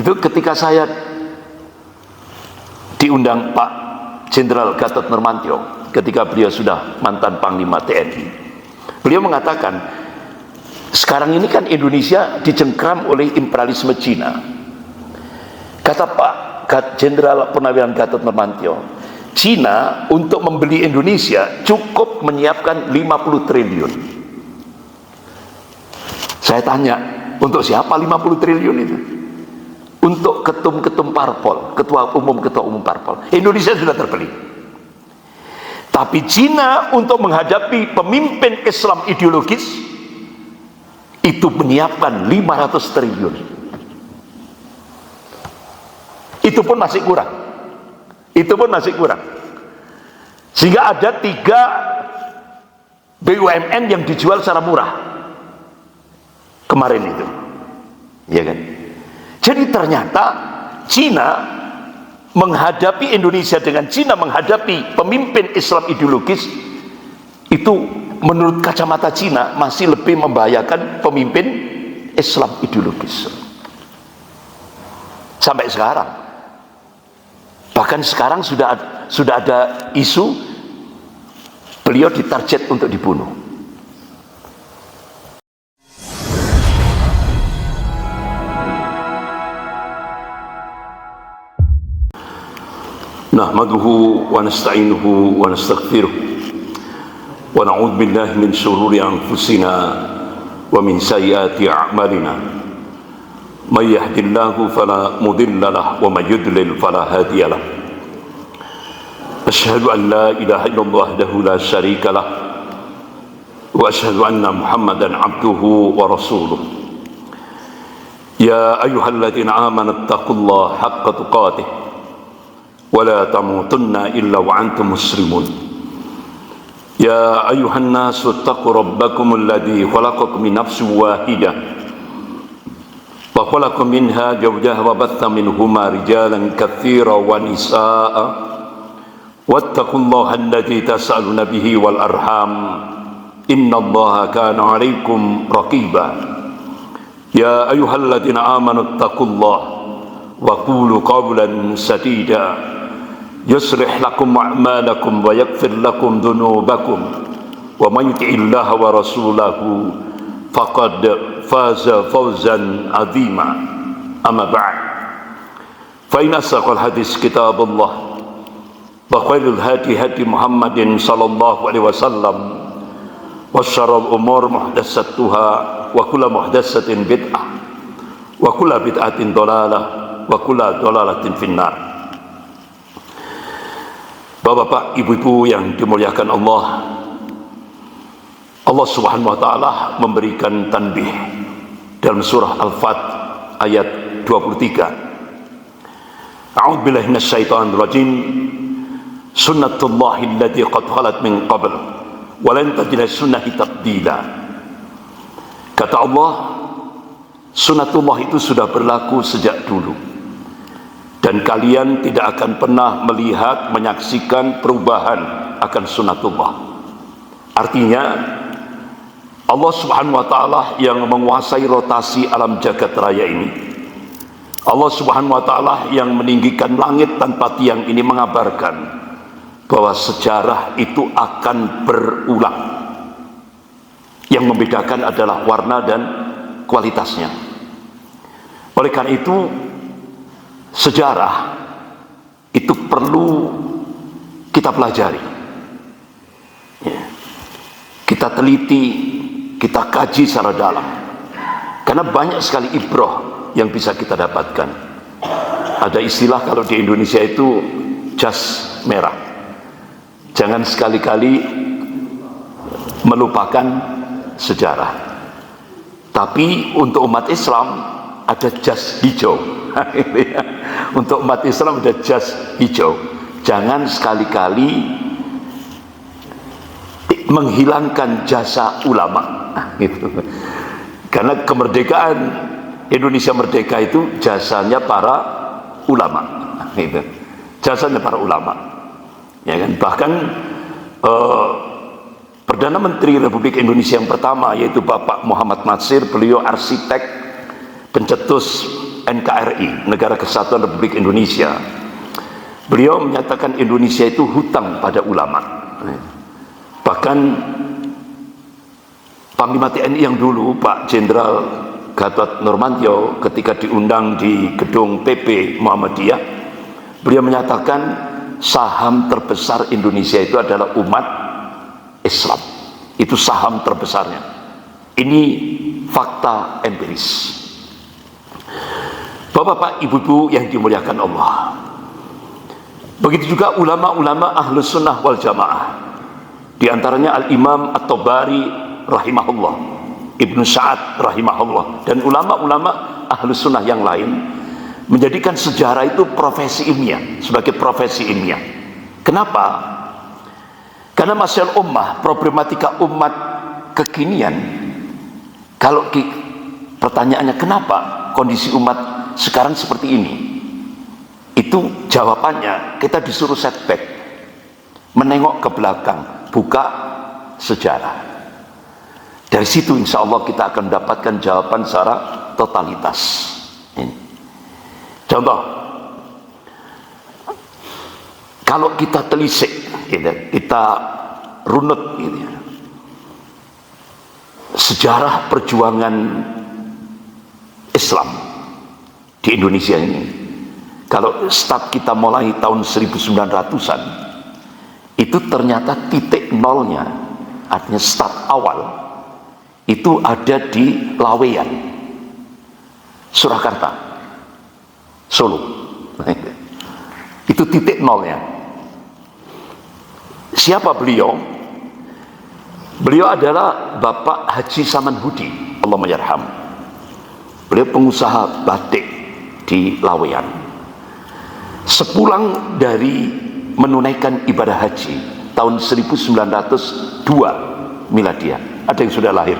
Itu ketika saya diundang Pak Jenderal Gatot Nurmantio, ketika beliau sudah mantan Panglima TNI, beliau mengatakan, sekarang ini kan Indonesia dicengkram oleh imperialisme Cina. Kata Pak Jenderal Purnawirawan Gatot Nurmantio, Cina untuk membeli Indonesia cukup menyiapkan 50 triliun. Saya tanya, untuk siapa 50 triliun itu? Untuk ketum-ketum parpol, ketua umum parpol. Indonesia sudah terbeli. Tapi Cina untuk menghadapi pemimpin Islam ideologis itu menyiapkan 500 triliun. Itu pun masih kurang. Sehingga ada 3 BUMN yang dijual secara murah kemarin itu, ya kan? Jadi ternyata Cina menghadapi Indonesia, dengan Cina menghadapi pemimpin Islam ideologis itu menurut kacamata Cina masih lebih membahayakan pemimpin Islam ideologis sampai sekarang. Bahkan sekarang sudah ada isu beliau ditarget untuk dibunuh. Nahmaduhu wa nasta'inuhu wa nastaghfiruh wa na'udzu billahi min shururi anfusina wa min sayyiati a'malina. May yahdihillahu fala mudilla lahu wa may yudlil fala hadiya lahu. Asyhadu an la ilaha illallah wahdahu la syarika lahu wa asyhadu anna Muhammadan 'abduhu wa rasuluh. Ya ayyuhalladzina amanu taqullaha haqqa tuqatih wa la tamutunna illa wa antum muslimun. Ya ayyuhan nasu taqu rabbakumul ladzi khalaqakum min nafsin wahidah wa khalaqa minha zawjaha wa batha minhuma rijalan katsiran wa nisaa'a wattaqullaha alladzi tas'aluna bihi wal arham innallaha kana 'alaikum raqiba. Ya ayyuhalladzina amanu taqullaha wa qulu qawlan sadida yuslih lakum a'malakum wa yaghfir lakum dhunubakum wa may yuti'illaha wa rasulahu faqad faza fawzan 'azima. Amma ba'd, fa inna asdaqal hadis kitabullah wa khairul hadi hadi Muhammadin sallallahu alaihi wasallam wa syarrul umur muhdatsatuha wa kullu muhdatsatin bid'ah wa kullu bid'atin dhalalah wa kullu dhalalatin finnar. Bapak-bapak, ibu-ibu yang dimuliakan Allah, Allah Subhanahu wa taala memberikan tanbih dalam surah Al-Fat ayat 23. A'udzu billahi minasyaitonir rajim. Sunnatullahi allati qad khalat min qabl wa lan tajida sunnati tabdila. Kata Allah, sunnatullah itu sudah berlaku sejak dulu, dan kalian tidak akan pernah melihat, menyaksikan perubahan akan sunnatullah. Artinya Allah Subhanahu wa taala yang menguasai rotasi alam jagat raya ini, Allah Subhanahu wa taala yang meninggikan langit tanpa tiang ini, mengabarkan bahwa sejarah itu akan berulang. Yang membedakan adalah warna dan kualitasnya. Oleh karena itu, sejarah itu perlu kita pelajari, kita teliti, kita kaji secara dalam, karena banyak sekali ibrah yang bisa kita dapatkan. Ada istilah kalau di Indonesia itu jas merah. Jangan sekali-kali melupakan sejarah. Tapi untuk umat Islam ada jas hijau. Untuk umat Islam ada jas hijau. Jangan sekali-kali menghilangkan jasa ulama. Karena kemerdekaan Indonesia merdeka itu jasanya para ulama. Jasanya para ulama. Ya kan? Bahkan Perdana Menteri Republik Indonesia yang pertama, yaitu Bapak Muhammad Natsir, beliau arsitek pencetus NKRI, Negara Kesatuan Republik Indonesia, beliau menyatakan Indonesia itu hutang pada ulama. Bahkan Panglima TNI yang dulu, Pak Jenderal Gatot Nurmantio, ketika diundang di gedung PP Muhammadiyah, beliau menyatakan saham terbesar Indonesia itu adalah umat Islam. Itu saham terbesarnya. Ini fakta empiris. Bapak-bapak, ibu-ibu yang dimuliakan Allah, begitu juga ulama-ulama Ahlus Sunnah wal Jamaah, di antaranya Al-Imam At-Tabari rahimahullah, Ibnu Sa'ad rahimahullah, dan ulama-ulama Ahlus Sunnah yang lain menjadikan sejarah itu profesi ilmiah, sebagai profesi ilmiah. Kenapa? Karena masalah ummah, problematika umat kekinian, kalau pertanyaannya kenapa kondisi umat sekarang seperti ini, itu jawabannya kita disuruh setback, menengok ke belakang, buka sejarah. Dari situ insya Allah kita akan mendapatkan jawaban secara totalitas. Ini contoh, kalau kita telisik, kita runut sejarah perjuangan Islam di Indonesia ini, kalau start kita mulai tahun 1900-an, itu ternyata titik nolnya, artinya start awal, itu ada di Laweyan, Surakarta, Solo. Itu titik nolnya. Siapa beliau? Beliau adalah Bapak Haji Samanhudi, Allah mayarham. Beliau pengusaha batik di Laweyan. Sepulang dari menunaikan ibadah haji tahun 1902 Miladiah, ada yang sudah lahir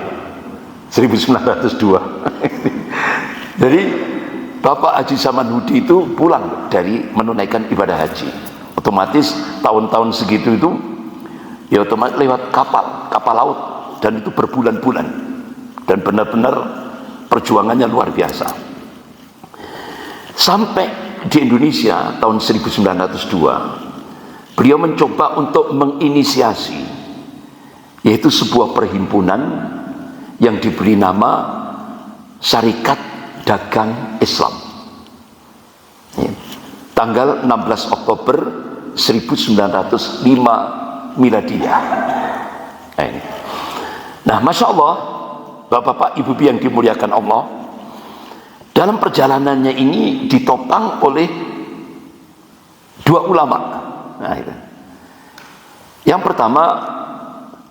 1902. Jadi Bapak Haji Samanhudi itu pulang dari menunaikan ibadah haji, otomatis tahun-tahun segitu itu ya otomatis lewat kapal laut, dan itu berbulan-bulan, dan benar-benar perjuangannya luar biasa. Sampai di Indonesia tahun 1902, beliau mencoba untuk menginisiasi, yaitu sebuah perhimpunan yang diberi nama Syarikat Dagang Islam. Tanggal 16 Oktober 1905 Miladiah. Nah, Masya Allah, Bapak-bapak, Ibu-ibu yang dimuliakan Allah, dalam perjalanannya ini ditopang oleh dua ulama. Nah, itu. Yang pertama,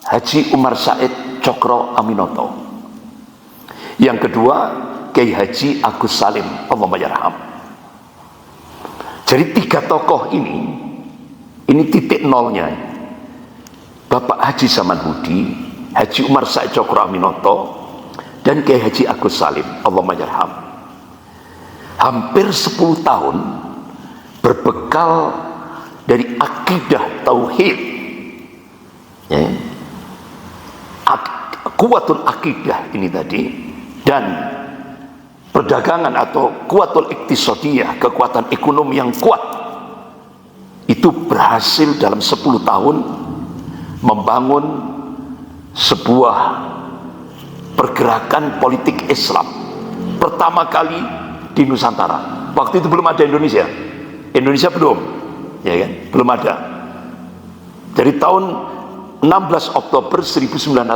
Haji Umar Said Cokro Aminoto. Yang kedua, Kiai Haji Agus Salim, Allah mayarham. Jadi tiga tokoh ini titik nolnya. Bapak Haji Samanhudi, Haji Umar Said Cokro Aminoto, dan Kiai Haji Agus Salim, Allah mayarham. Hampir 10 tahun berbekal dari akidah tauhid, kuatul akidah ini tadi, dan perdagangan atau kuatul iktisadiyah, kekuatan ekonomi yang kuat, itu berhasil dalam 10 tahun membangun sebuah pergerakan politik Islam pertama kali di Nusantara. Waktu itu belum ada Indonesia belum, ya kan, belum ada. Dari tahun 16 Oktober 1905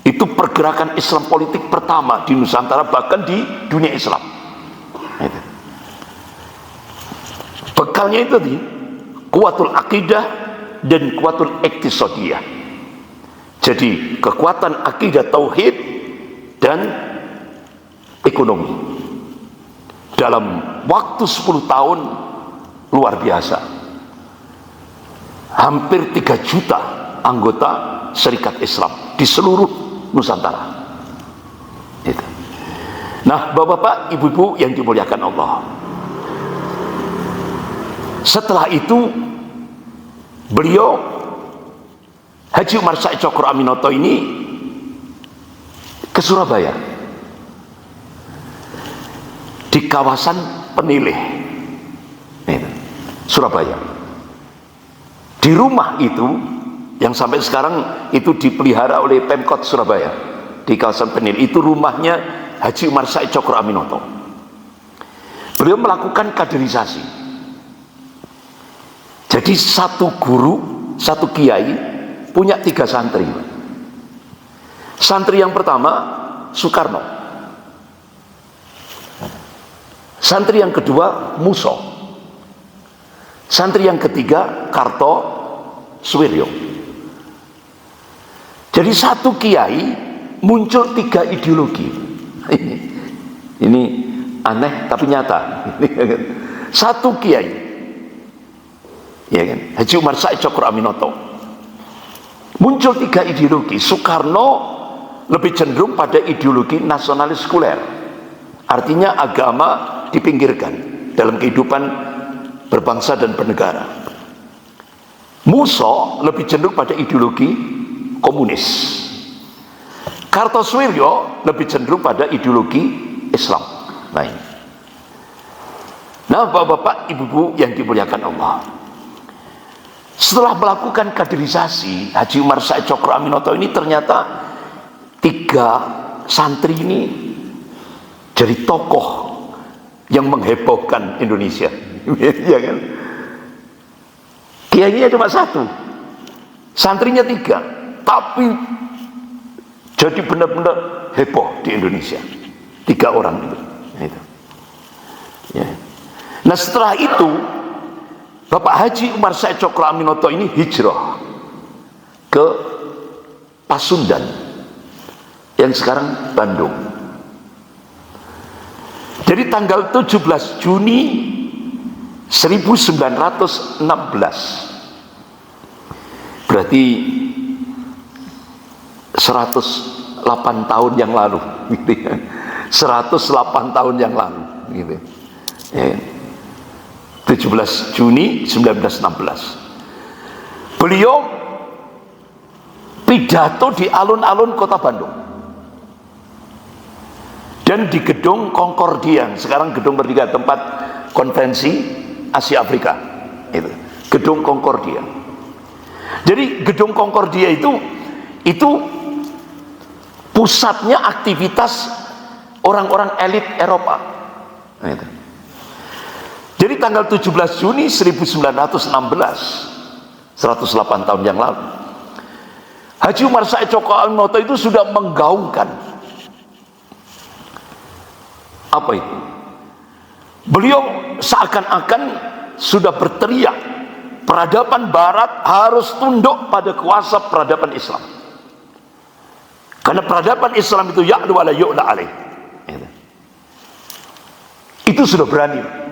itu pergerakan Islam politik pertama di Nusantara, bahkan di dunia Islam. Bekalnya itu tadi kuatul akidah dan kuatul iktisadiyah. Jadi kekuatan akidah tauhid dan ekonomi. Dalam waktu 10 tahun luar biasa. Hampir 3 juta anggota Syarikat Islam di seluruh Nusantara. Itu. Nah, Bapak-bapak, Ibu-ibu yang dimuliakan Allah, setelah itu beliau Haji Umar Said Cokro Aminoto ini ke Surabaya. di kawasan Penilih, Surabaya. Di rumah itu yang sampai sekarang itu dipelihara oleh Pemkot Surabaya, di kawasan Penilih, itu rumahnya Haji Umar Said Cokro Aminoto. Beliau melakukan kaderisasi. Jadi satu guru, satu kiai punya 3 santri. Santri yang pertama Soekarno, santri yang kedua Muso, santri yang ketiga Kartosuwiryo. Jadi satu kiai muncul 3 ideologi. Ini aneh tapi nyata. Satu kiai, ya kan, Haji Umar Said Cokro Aminoto, muncul 3 ideologi. Soekarno lebih cenderung pada ideologi nasionalis sekuler, artinya agama dipinggirkan dalam kehidupan berbangsa dan bernegara. Muso lebih cenderung pada ideologi komunis. Kartosuwiryo lebih cenderung pada ideologi Islam. Nah, bapak-bapak, ibu-ibu yang dimuliakan Allah, setelah melakukan kaderisasi, Haji Umar Said Cokro Aminoto ini ternyata 3 santri ini jadi tokoh yang menghebohkan Indonesia. Ya kan? Kiainya cuma 1, santrinya 3, tapi jadi benar-benar heboh di Indonesia. 3 orang itu. Ya. Nah, setelah itu Bapak Haji Umar Said Cokro Aminoto ini hijrah ke Pasundan yang sekarang Bandung. Jadi tanggal 17 Juni 1916, berarti 108 tahun yang lalu, gitu ya. 108 tahun yang lalu, gitu. Ya. 17 Juni 1916, beliau pidato di alun-alun kota Bandung dan di gedung Concordia, sekarang gedung Merdeka, tempat konvensi Asia Afrika, itu gedung Concordia. Jadi gedung Concordia itu pusatnya aktivitas orang-orang elit Eropa. Itu. Jadi tanggal 17 Juni 1916, 108 tahun yang lalu, Haji Umar Said Cokro Aminoto itu sudah menggaungkan apa itu? Beliau seakan-akan sudah berteriak, peradaban Barat harus tunduk pada kuasa peradaban Islam. Karena peradaban Islam itu ya'lu wa la yu'la alaih. Itu sudah berani.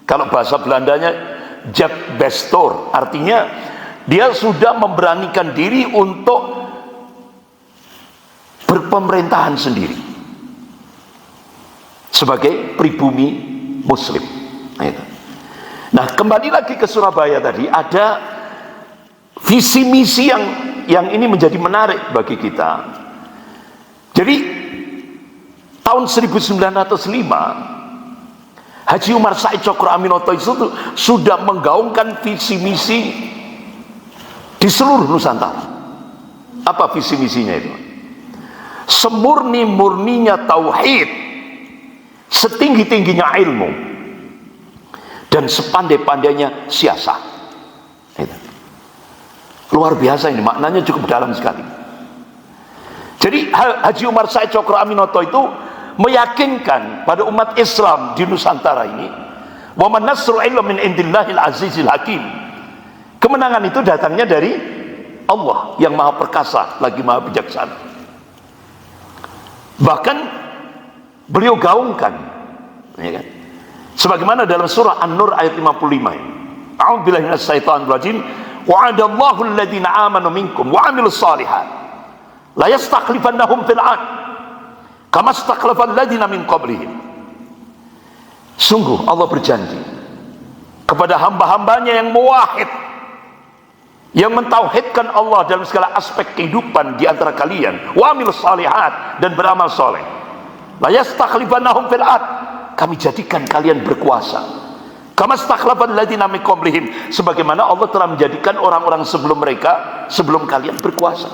Kalau bahasa Belandanya Jack Bestor, artinya dia sudah memberanikan diri untuk berpemerintahan sendiri sebagai pribumi Muslim. Nah, kembali lagi ke Surabaya tadi, ada visi misi yang ini menjadi menarik bagi kita. Jadi tahun 1905 Haji Umar Said Cokro Aminoto itu sudah menggaungkan visi misi di seluruh Nusantara. Apa visi misinya itu? Semurni-murninya tauhid, setinggi-tingginya ilmu, dan sepandai-pandainya siasat. Luar biasa ini, maknanya cukup dalam sekali. Jadi Haji Umar Said Cokro Aminoto itu meyakinkan pada umat Islam di Nusantara ini, wa man nasru illa min indillahil azizil hakim. Kemenangan itu datangnya dari Allah yang maha perkasa lagi maha bijaksana. Bahkan beliau gaungkan, ya kan? Sebagaimana dalam surah An-Nur ayat 55 ini, a'udzubillahi minasyaitonir rajim, wa'adallahu alladhina amanu minkum wa 'amilus shalihat la yastakhlifannahum fil 'ard kama stakhlafal ladzina min qablihim. Sungguh Allah berjanji kepada hamba-hambanya yang muwahhid, yang mentauhidkan Allah dalam segala aspek kehidupan di antara kalian, wa amilus shalihat, dan beramal soleh, la yastakhlifannahum fil ard, kami jadikan kalian berkuasa. Kama stakhlafal ladzina min qablihim, sebagaimana Allah telah menjadikan orang-orang sebelum mereka, sebelum kalian berkuasa.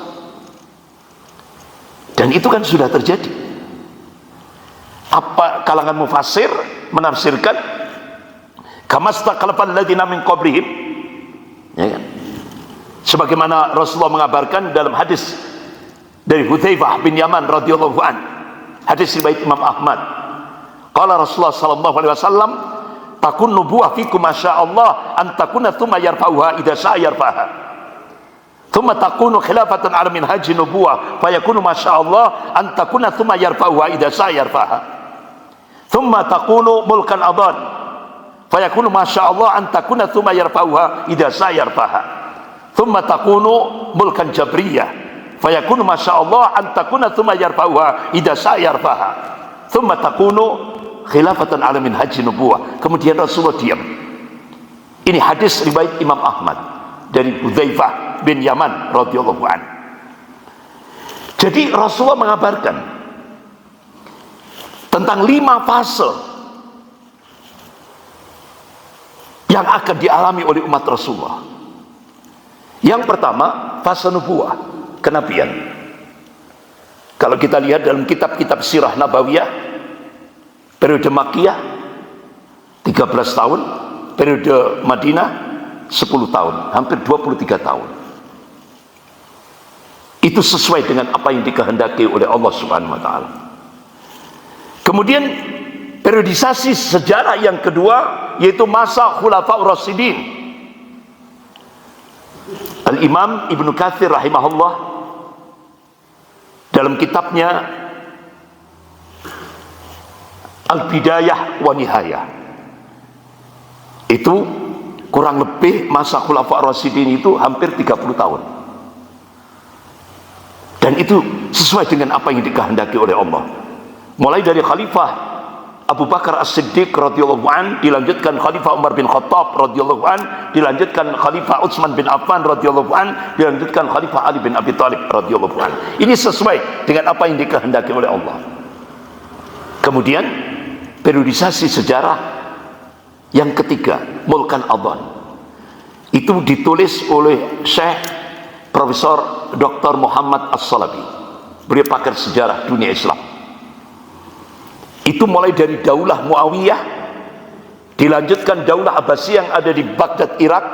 Dan itu kan sudah terjadi. Apa kalangan mufassir menafsirkan kama stakhlafal ladzina min qablihim, ya kan? Sebagaimana Rasulullah mengabarkan dalam hadis dari Hudzaifah bin Yaman radhiyallahu an, hadis riwayat Imam Ahmad. Qala Rasulullah sallallahu alaihi wasallam, takun nubuwah fikum masyaallah an takuna thumma yarfa'uha idza sa'a yarfa'ha. Thumma takunu khilafatan ala minhaji nubuwah fayakunu masyaallah an takuna thumma yarfa'uha idza sa'a yarfa'ha. Thumma takunu mulkan adan fayakunu masyaallah an takuna thumma yarfa'uha idza sa'a yarfa'ha. Thumma takunu mulkan jabriyah fayakunu masyaallah an takuna thumma yarfa'uha idza sa'a yarfa'ha. Thumma takunu khilafatan ala minhaji nubuwah. Kemudian Rasulullah diam. Ini hadis riwayat Imam Ahmad dari Hudzaifah bin Yaman radhiyallahu an. Jadi Rasulullah mengabarkan tentang 5 fase yang akan dialami oleh umat Rasulullah. Yang pertama, fase nubuwah, kenabian. Kalau kita lihat dalam kitab-kitab sirah nabawiyah, periode Makkiyah 13 tahun, periode Madinah 10 tahun, hampir 23 tahun. Itu sesuai dengan apa yang dikehendaki oleh Allah Subhanahu wa taala. Kemudian periodisasi sejarah yang kedua yaitu masa Khulafaur Rasyidin. Al-Imam Ibnu Katsir rahimahullah dalam kitabnya Al-Bidayah wa Nihayah, itu kurang lebih masa Khulafaur Rasyidin itu hampir 30 tahun. Dan itu sesuai dengan apa yang dikehendaki oleh Allah. Mulai dari Khalifah Abu Bakar As-Siddiq radhiyallahu an, dilanjutkan Khalifah Umar bin Khattab radhiyallahu an, dilanjutkan Khalifah Utsman bin Affan radhiyallahu an, dilanjutkan Khalifah Ali bin Abi Thalib radhiyallahu an. Ini sesuai dengan apa yang dikehendaki oleh Allah. Kemudian periodisasi sejarah yang ketiga, Mulkan Adhan. Itu ditulis oleh Syekh Profesor Dr. Muhammad As-Salabi. Beliau pakar sejarah dunia Islam. Itu mulai dari Daulah Muawiyah, dilanjutkan Daulah Abbasiyah yang ada di Baghdad, Irak,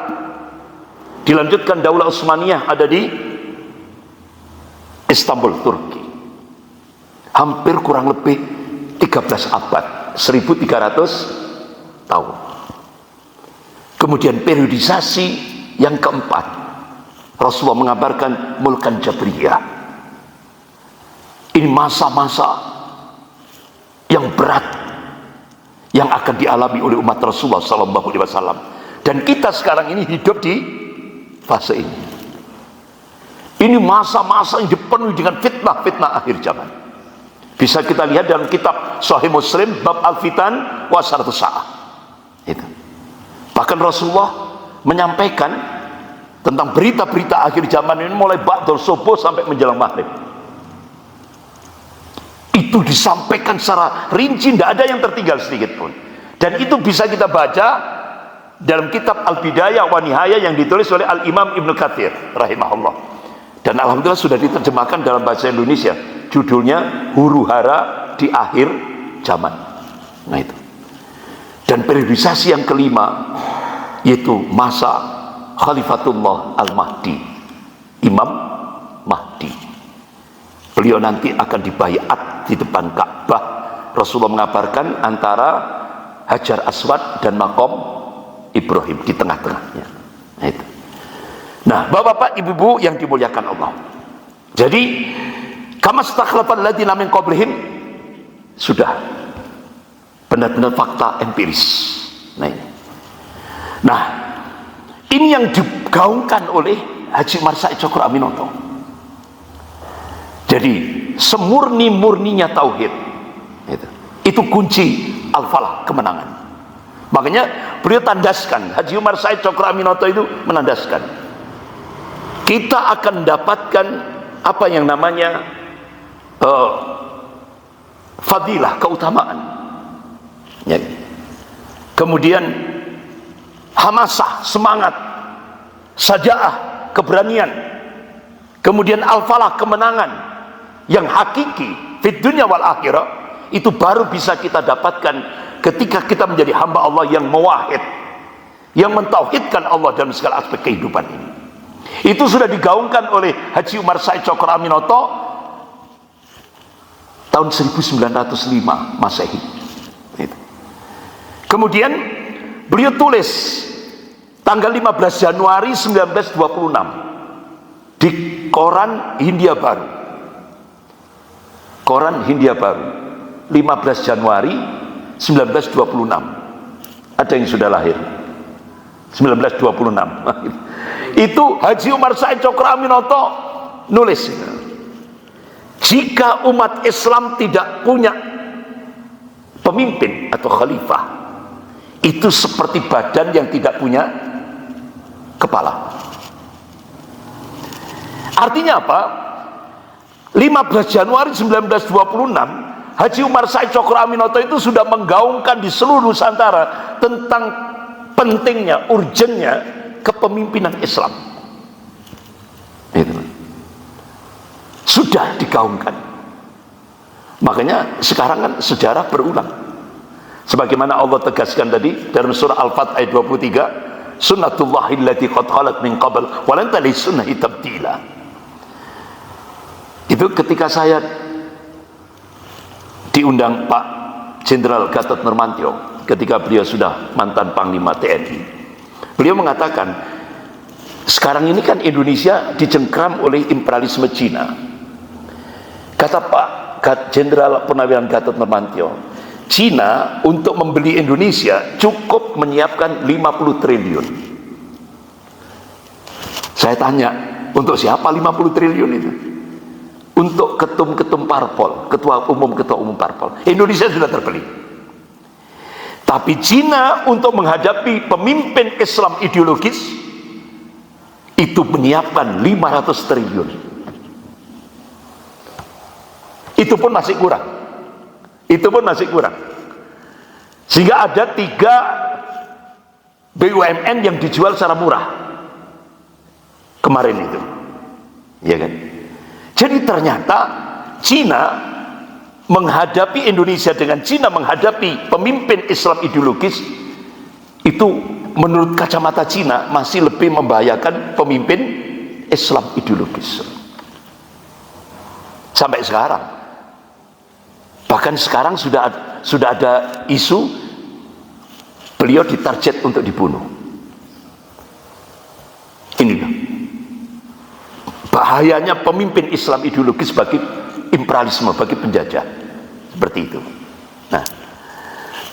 dilanjutkan Daulah Utsmaniyah ada di Istanbul, Turki. Hampir kurang lebih 13 abad, 1300 tahun. Kemudian periodisasi yang keempat, Rasulullah mengabarkan Mulkan Jabriyah. Ini masa-masa yang berat yang akan dialami oleh umat Rasulullah sallallahu alaihi wasallam. Dan kita sekarang ini hidup di fase ini. Ini masa-masa yang dipenuhi dengan fitnah-fitnah akhir zaman. Bisa kita lihat dalam kitab Sahih Muslim bab Al-Fitan wa Asaratus Sa'ah. Itu. Bahkan Rasulullah menyampaikan tentang berita-berita akhir zaman ini mulai ba'dul subuh sampai menjelang maghrib. Itu disampaikan secara rinci, tidak ada yang tertinggal sedikit pun. Dan itu bisa kita baca dalam kitab Al-Bidayah wa Nihayah yang ditulis oleh Al-Imam Ibnu Katsir rahimahullah. Dan alhamdulillah sudah diterjemahkan dalam bahasa Indonesia. Judulnya Huru-hara di Akhir Zaman. Nah itu. Dan periodisasi yang kelima yaitu masa Khalifatullah Al-Mahdi, Imam Mahdi. Beliau nanti akan dibaiat di depan Ka'bah. Rasulullah mengabarkan antara Hajar Aswad dan Maqam Ibrahim di tengah-tengahnya. Nah itu. Nah, Bapak-bapak, Ibu-ibu yang dimuliakan Allah. Jadi, kama stakhlafal ladzina min qablihim, sudah benar-benar fakta empiris. Nah, ini yang digaungkan oleh Haji Umar Said Cokro Aminoto. Jadi semurni-murninya tauhid itu kunci al-falah, kemenangan. Makanya beliau tandaskan, Haji Umar Said Cokro Aminoto itu menandaskan, kita akan mendapatkan apa yang namanya fadilah, keutamaan. Ya. Kemudian hamasah, semangat, sajaah, keberanian. Kemudian al-falah, kemenangan yang hakiki fid dunya wal akhirah, itu baru bisa kita dapatkan ketika kita menjadi hamba Allah yang muwahhid, yang mentauhidkan Allah dalam segala aspek kehidupan ini. Itu sudah digaungkan oleh Haji Umar Said Cokroaminoto tahun 1905 Masehi. Kemudian beliau tulis tanggal 15 Januari 1926 di koran Hindia Baru. Koran Hindia Baru 15 Januari 1926. Ada yang sudah lahir 1926. Itu Haji Umar Said Cokroaminoto nulis, jika umat Islam tidak punya pemimpin atau khalifah, itu seperti badan yang tidak punya kepala. Artinya apa? 15 Januari 1926 Haji Umar Said Cokroaminoto itu sudah menggaungkan di seluruh Nusantara tentang pentingnya, urgennya kepemimpinan Islam. Itu sudah digaungkan. Makanya sekarang kan sejarah berulang. Sebagaimana Allah tegaskan tadi dalam surah Al-Fat ayat 23, sunnatullahi allati qad khalat min qabl wa lan tajida sunnati tabdila. Itu ketika saya diundang Pak Jenderal Gatot Nurmantio, ketika beliau sudah mantan Panglima TNI, beliau mengatakan, sekarang ini kan Indonesia dicengkram oleh imperialisme Cina. Kata Pak Jenderal Purnawiran Gatot Nurmantio, Cina untuk membeli Indonesia cukup menyiapkan 50 triliun. Saya tanya, untuk siapa 50 triliun itu? Untuk ketum-ketum parpol, ketua umum parpol. Indonesia sudah terbeli. Tapi Cina untuk menghadapi pemimpin Islam ideologis itu menyiapkan 500 triliun. Itu pun masih kurang. Itu pun masih kurang. Sehingga ada 3 BUMN yang dijual secara murah kemarin itu, ya kan? Jadi ternyata Cina menghadapi Indonesia, dengan Cina menghadapi pemimpin Islam ideologis itu menurut kacamata Cina masih lebih membahayakan pemimpin Islam ideologis sampai sekarang. Bahkan sekarang sudah ada isu beliau ditarget untuk dibunuh. Ini loh bahayanya pemimpin Islam ideologis bagi imperialisme, bagi penjajah, seperti itu. Nah,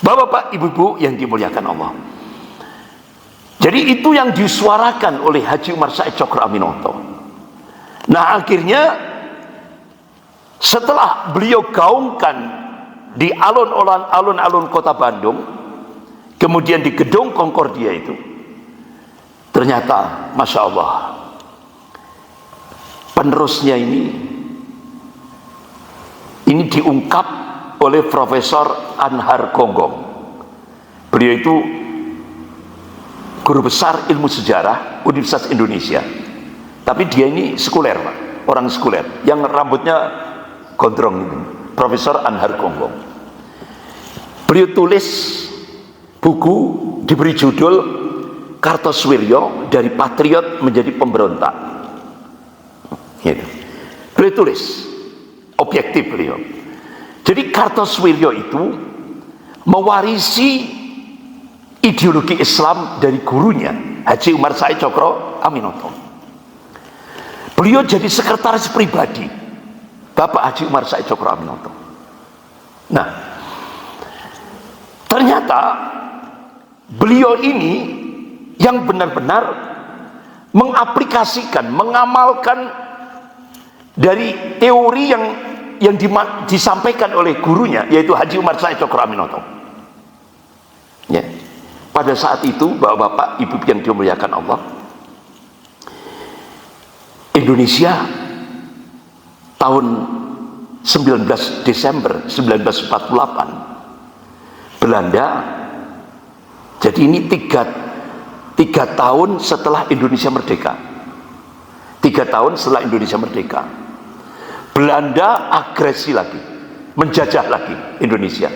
Bapak-bapak, ibu-ibu yang dimuliakan Allah, jadi itu yang disuarakan oleh Haji Umar Said Cokroaminoto. Nah, akhirnya setelah beliau gaungkan di alun-alun kota Bandung, kemudian di gedung Concordia itu, ternyata Masya Allah, penerusnya ini diungkap oleh Profesor Anhar Gonggong. Beliau itu guru besar ilmu sejarah Universitas Indonesia, tapi dia ini sekuler, Pak. Orang sekuler yang rambutnya gondrong itu, Profesor Anhar Gonggong. Beliau tulis buku diberi judul Kartosoewirjo dari Patriot Menjadi Pemberontak. Gitu. Beliau tulis objektif beliau. Jadi Kartosoewirjo itu mewarisi ideologi Islam dari gurunya Haji Umar Said Cokroaminoto. Beliau jadi sekretaris pribadi Bapak Haji Umar Said Cokroaminoto. Nah, ternyata beliau ini yang benar-benar mengaplikasikan, mengamalkan dari teori yang disampaikan oleh gurunya, yaitu Haji Umar Said Cokroaminoto. Ya. Pada saat itu, bapak-bapak, ibu yang dimuliakan Allah, Indonesia tahun 19 Desember 1948 Belanda. Jadi ini tiga tahun setelah Indonesia merdeka. 3 tahun setelah Indonesia merdeka, Belanda agresi lagi, menjajah lagi Indonesia.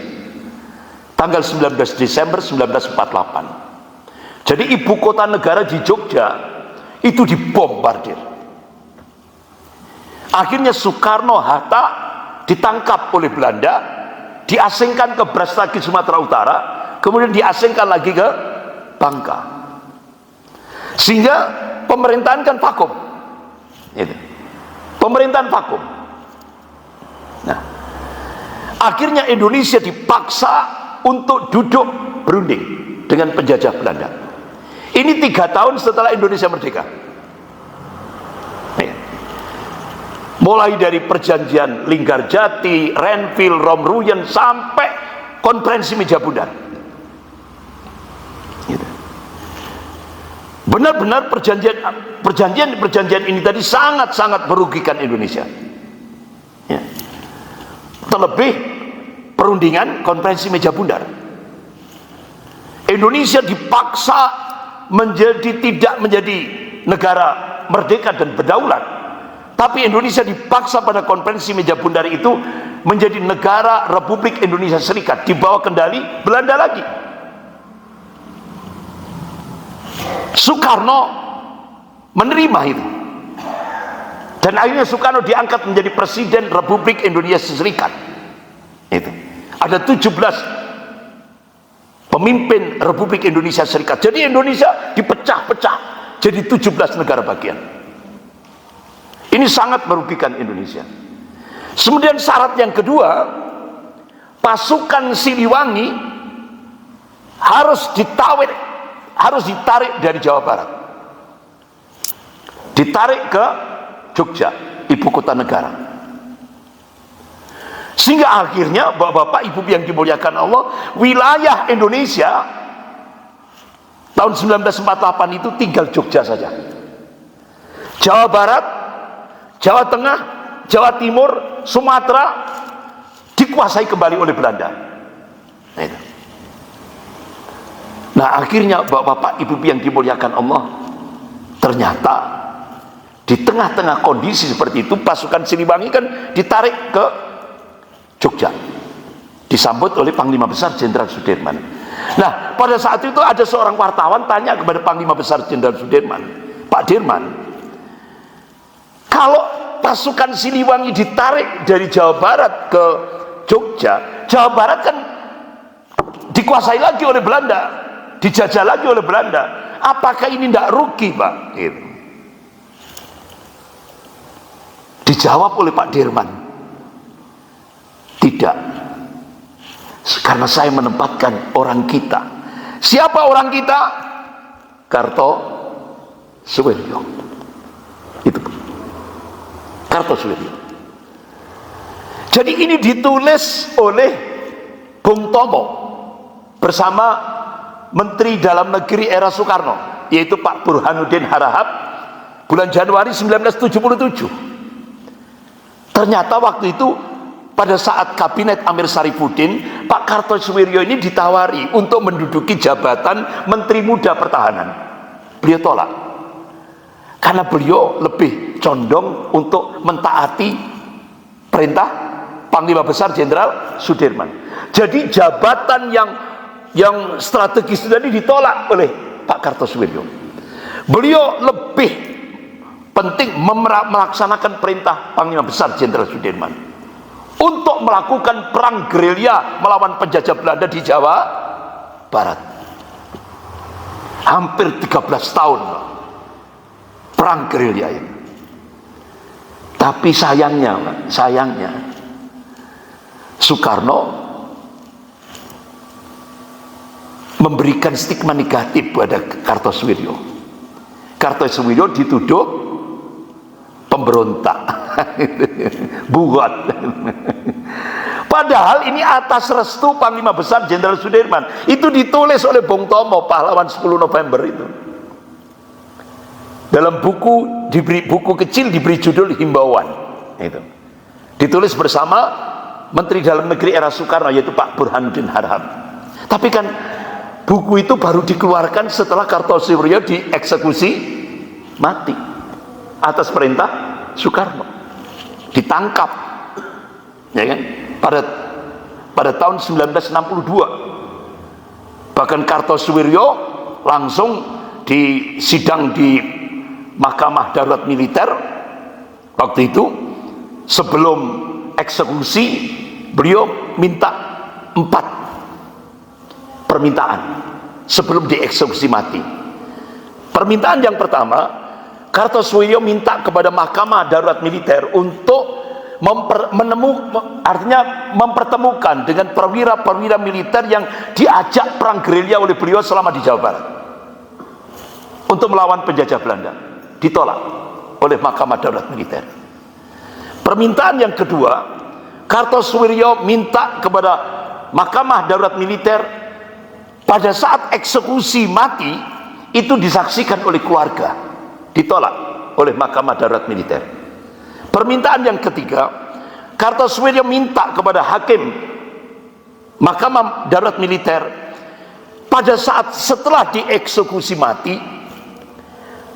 Tanggal 19 Desember 1948. Jadi ibu kota negara di Jogja itu dibombardir. Akhirnya Soekarno Hatta ditangkap oleh Belanda, diasingkan ke Brastagi Sumatera Utara, kemudian diasingkan lagi ke Bangka. Sehingga pemerintahan kan vakum. Itu. Pemerintahan vakum. Nah, akhirnya Indonesia dipaksa untuk duduk berunding dengan penjajah Belanda. Ini 3 tahun setelah Indonesia merdeka. Mulai dari perjanjian Linggarjati, Renville, Romruyen sampai konferensi Meja Bundar. Benar-benar perjanjian ini tadi sangat-sangat merugikan Indonesia. Ya. Terlebih perundingan konferensi Meja Bundar. Indonesia dipaksa tidak menjadi negara merdeka dan berdaulat, tapi Indonesia dipaksa pada konferensi Meja Bundar itu menjadi negara Republik Indonesia Serikat di bawah kendali Belanda lagi. Soekarno menerima itu, dan akhirnya Soekarno diangkat menjadi Presiden Republik Indonesia Serikat. Itu ada 17 pemimpin Republik Indonesia Serikat. Jadi Indonesia dipecah-pecah jadi 17 negara bagian. Ini sangat merugikan Indonesia. Kemudian syarat yang kedua, pasukan Siliwangi harus ditarik dari Jawa Barat, ditarik ke Jogja, ibu kota negara. Sehingga akhirnya bapak-bapak, ibu yang dimuliakan Allah, wilayah Indonesia tahun 1948 itu tinggal Jogja saja. Jawa Barat, Jawa Tengah, Jawa Timur, Sumatera dikuasai kembali oleh Belanda. Nah, akhirnya bapak-bapak, ibu yang dimuliakan Allah, ternyata di tengah-tengah kondisi seperti itu, pasukan Siliwangi kan ditarik ke Jogja, disambut oleh Panglima Besar Jenderal Sudirman. Nah, pada saat itu ada seorang wartawan tanya kepada Panglima Besar Jenderal Sudirman, Pak Dirman, kalau pasukan Siliwangi ditarik dari Jawa Barat ke Jogja, Jawa Barat kan dikuasai lagi oleh Belanda, dijajah lagi oleh Belanda, apakah ini tidak rugi, Pak? Gitu. Dijawab oleh Pak Dirman, tidak, karena saya menempatkan orang kita. Siapa orang kita? Kartosuwiryo. Itu Kartosuwiryo. Jadi ini ditulis oleh Bung Tomo bersama Menteri Dalam Negeri era Soekarno, yaitu Pak Burhanuddin Harahap, bulan Januari 1977. Ternyata waktu itu pada saat kabinet Amir Syarifuddin, Pak Kartosuwiryo ini ditawari untuk menduduki jabatan Menteri Muda Pertahanan. Beliau tolak karena beliau lebih condong untuk mentaati perintah Panglima Besar Jenderal Sudirman. Jadi jabatan yang strategis tadi ditolak oleh Pak Kartosuwiryo. Beliau lebih penting melaksanakan perintah Panglima Besar Jenderal Sudirman untuk melakukan perang gerilya melawan penjajah Belanda di Jawa Barat. Hampir 13 tahun perang gerilya ini. Tapi sayangnya Soekarno memberikan stigma negatif pada Kartosuwiryo. Kartosuwiryo dituduh pemberontak, bugot. Padahal ini atas restu Panglima Besar Jenderal Sudirman. Itu ditulis oleh Bung Tomo, pahlawan 10 November itu. Dalam buku kecil diberi judul Himbauan. Itu ditulis bersama Menteri Dalam Negeri era Soekarno, yaitu Pak Burhanuddin Harahap. Tapi kan buku itu baru dikeluarkan setelah Kartosuwiryo dieksekusi mati atas perintah Soekarno, ditangkap, ya kan, pada tahun 1962. Bahkan Kartosuwiryo langsung disidang di Mahkamah Darurat Militer waktu itu. Sebelum eksekusi, beliau minta 4 permintaan sebelum dieksekusi mati. Permintaan yang pertama, Kartosuwiryo minta kepada Mahkamah Darurat Militer untuk mempertemukan dengan perwira-perwira militer yang diajak perang gerilya oleh beliau selama di Jawa Barat untuk melawan penjajah Belanda. Ditolak oleh Mahkamah Darurat Militer. Permintaan yang kedua, Kartosuwiryo minta kepada Mahkamah Darurat Militer pada saat eksekusi mati itu disaksikan oleh keluarga. Ditolak oleh Mahkamah Darurat Militer. Permintaan yang ketiga, Kartosuwiryo minta kepada hakim Mahkamah Darurat Militer pada saat setelah dieksekusi mati,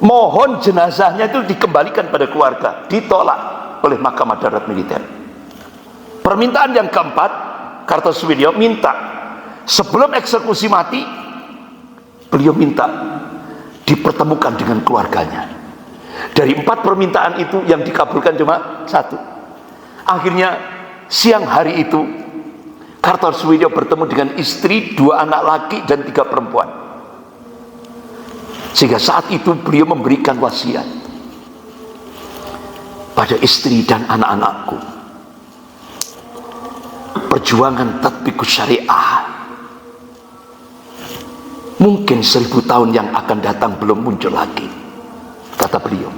mohon jenazahnya itu dikembalikan pada keluarga. Ditolak oleh Mahkamah Darurat Militer. Permintaan yang keempat, Kartosuwiryo minta sebelum eksekusi mati, beliau minta dipertemukan dengan keluarganya. Dari 4 permintaan itu yang dikabulkan cuma 1. Akhirnya siang hari itu Kartosuwiryo bertemu dengan istri, 2 anak laki dan 3 perempuan. Sehingga saat itu beliau memberikan wasiat pada istri dan anak-anakku, perjuangan tatbikus syariah mungkin 1000 tahun yang akan datang belum muncul lagi, kata beliau.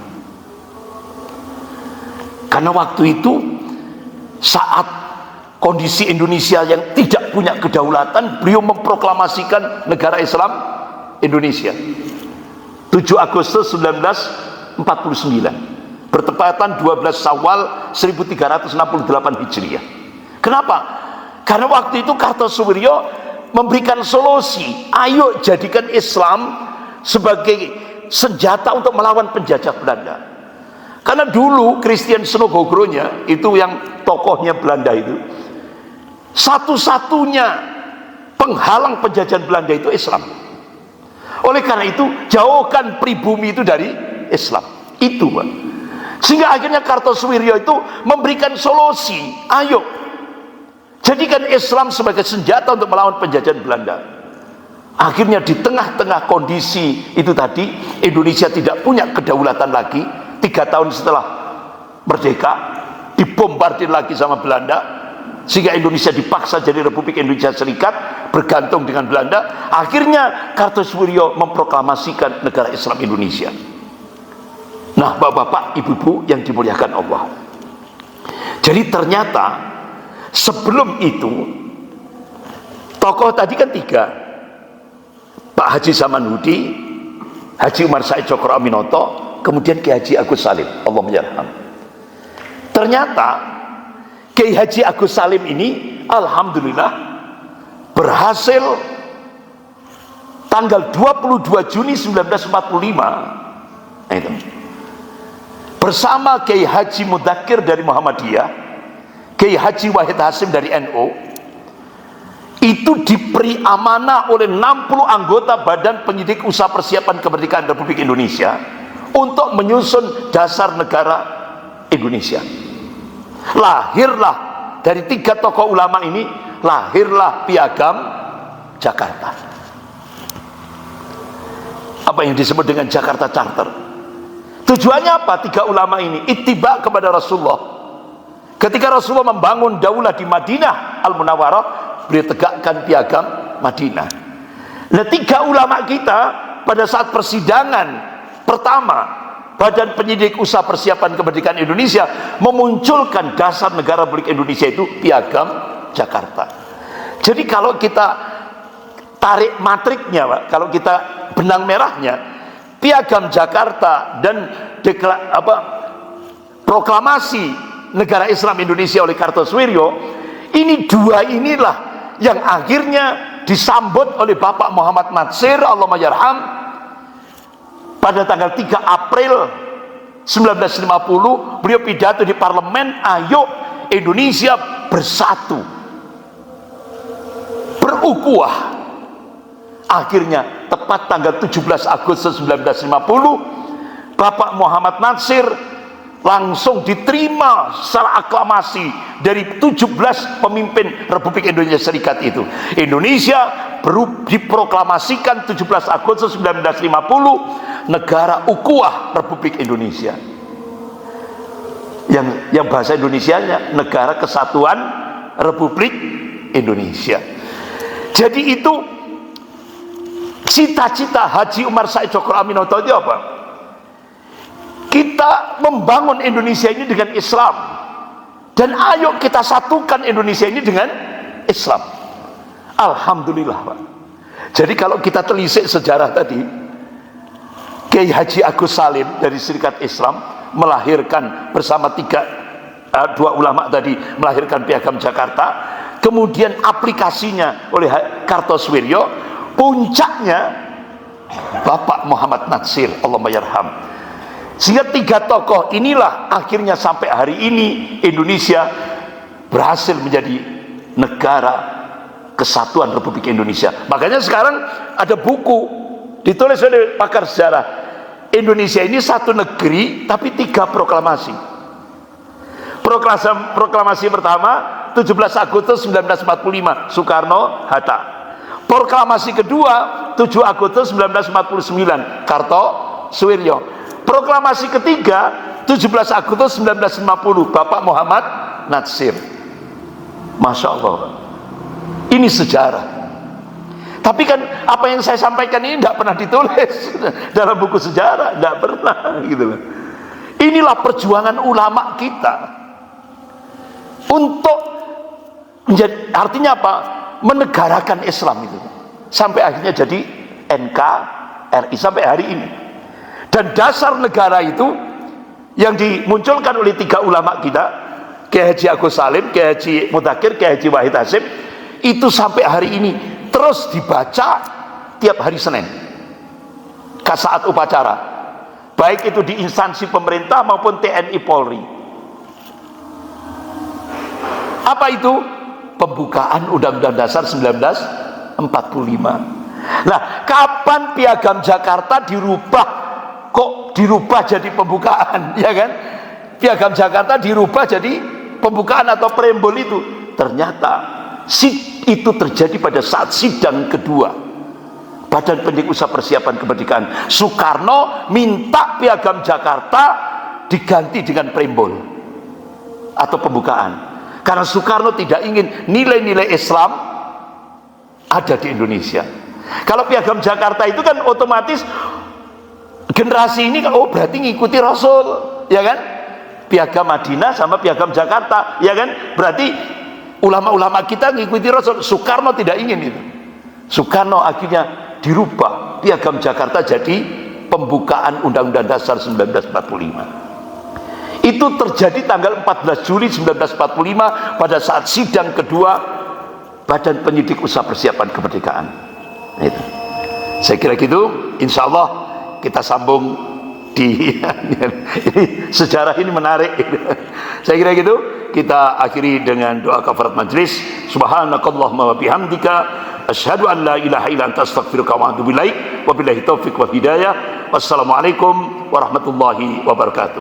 Karena waktu itu saat kondisi Indonesia yang tidak punya kedaulatan, beliau memproklamasikan negara Islam Indonesia 7 Agustus 1949, bertepatan 12 Syawal 1368 Hijriah. Kenapa? Karena waktu itu Kartosuwiryo memberikan solusi, ayo jadikan Islam sebagai senjata untuk melawan penjajah Belanda. Karena dulu Christian Snogogronya itu yang tokohnya Belanda itu, satu-satunya penghalang penjajahan Belanda itu Islam. Oleh karena itu jauhkan pribumi itu dari Islam. Itu Pak. Sehingga akhirnya Kartosuwiryo itu memberikan solusi, ayo jadikan Islam sebagai senjata untuk melawan penjajahan Belanda. Akhirnya di tengah-tengah kondisi itu tadi, Indonesia tidak punya kedaulatan lagi. 3 tahun setelah merdeka dibombardir lagi sama Belanda, sehingga Indonesia dipaksa jadi Republik Indonesia Serikat, bergantung dengan Belanda. Akhirnya Kartosuwiryo memproklamasikan negara Islam Indonesia. Nah, bapak-bapak, ibu-ibu yang dimuliakan Allah, jadi ternyata sebelum itu tokoh tadi kan 3, Pak Haji Samanhudi, Haji Umar Said Cokro Aminoto, kemudian Kiai Haji Agus Salim, Allah menyerahkan. Ternyata Kiai Haji Agus Salim ini alhamdulillah berhasil tanggal 22 Juni 1945 itu, bersama Kiai Haji Mudakir dari Muhammadiyah, Kiai Haji Wahid Hasim dari NU, itu diberi amanah oleh 60 anggota Badan Penyidik Usaha Persiapan Kemerdekaan Republik Indonesia untuk menyusun dasar negara Indonesia. Lahirlah dari 3 tokoh ulama ini, lahirlah Piagam Jakarta, apa yang disebut dengan Jakarta Charter. Tujuannya apa? 3 ulama ini ittiba kepada Rasulullah. Ketika Rasulullah membangun daulah di Madinah Al-Munawwarah, beliau tegakkan Piagam Madinah. Nah, 3 ulama kita pada saat persidangan pertama Badan Penyidik Usaha Persiapan Kemerdekaan Indonesia memunculkan dasar negara Republik Indonesia itu Piagam Jakarta. Jadi kalau kita tarik matriknya, Pak, kalau kita benang merahnya, Piagam Jakarta dan proklamasi negara Islam Indonesia oleh Kartosuwiryo, ini 2 inilah yang akhirnya disambut oleh Bapak Muhammad Natsir Allahumma yarham pada tanggal 3 April 1950. Beliau pidato di parlemen, ayo Indonesia bersatu, berukuah. Akhirnya tepat tanggal 17 Agustus 1950 Bapak Muhammad Natsir langsung diterima secara aklamasi dari 17 pemimpin Republik Indonesia Serikat itu. Indonesia diproklamasikan 17 Agustus 1950 negara ukuah Republik Indonesia. Yang bahasa Indonesianya Negara Kesatuan Republik Indonesia. Jadi itu cita-cita Haji Umar Said Djokro Aminoto itu apa? Kita membangun Indonesia ini dengan Islam, dan ayo kita satukan Indonesia ini dengan Islam. Alhamdulillah, Pak. Jadi kalau kita telisik sejarah tadi, Kiai Haji Agus Salim dari Serikat Islam melahirkan bersama dua ulama tadi, melahirkan Piagam Jakarta, kemudian aplikasinya oleh Kartosuwiryo, puncaknya Bapak Muhammad Natsir Allahumma yarham. Sehingga 3 tokoh inilah akhirnya sampai hari ini Indonesia berhasil menjadi negara kesatuan Republik Indonesia. Makanya sekarang ada buku ditulis oleh pakar sejarah, Indonesia ini satu negeri tapi 3 proklamasi. Proklamasi pertama 17 Agustus 1945 Soekarno Hatta. Proklamasi kedua 7 Agustus 1949 Kartosuwiryo. Proklamasi ketiga 17 Agustus 1950 Bapak Muhammad Natsir. Masya Allah, ini sejarah. Tapi kan apa yang saya sampaikan ini tidak pernah ditulis dalam buku sejarah, tidak pernah gitu loh. Inilah perjuangan ulama kita untuk menjadi, artinya apa? Menegarakan Islam itu sampai akhirnya jadi NKRI sampai hari ini. Dan dasar negara itu yang dimunculkan oleh 3 ulama kita, Kiai Haji Agus Salim, Kiai Haji Mudzakkir, Kiai Haji Wahid Hasyim, itu sampai hari ini terus dibaca tiap hari Senin saat upacara, baik itu di instansi pemerintah maupun TNI Polri. Apa itu? Pembukaan Undang-Undang Dasar 1945. Nah, kapan Piagam Jakarta dirubah? Kok dirubah jadi pembukaan, ya kan? Piagam Jakarta dirubah jadi pembukaan atau preambul itu. Ternyata itu terjadi pada saat sidang kedua Badan Penyelenggara Persiapan Kemerdekaan. Soekarno minta Piagam Jakarta diganti dengan preambul atau pembukaan, karena Soekarno tidak ingin nilai-nilai Islam ada di Indonesia. Kalau Piagam Jakarta itu kan otomatis generasi ini kan, oh berarti ngikuti Rasul, ya kan? Piagam Madinah sama Piagam Jakarta, ya kan? Berarti ulama-ulama kita ngikuti Rasul. Soekarno tidak ingin itu. Soekarno akhirnya dirubah Piagam Jakarta jadi pembukaan Undang-Undang Dasar 1945. Itu terjadi tanggal 14 Juli 1945 pada saat sidang kedua Badan Penyidik Usaha Persiapan Kemerdekaan. Itu. Saya kira gitu, insya Allah kita sambung di ini sejarah ini menarik. Saya kira gitu, kita akhiri dengan doa kafarat majelis. Subhanakallahumma wa bihamdika asyhadu an la ilaha illa anta astaghfiruka wa atubu ilaik. Wabillahi taufik wal hidayah. Wassalamualaikum warahmatullahi wabarakatuh.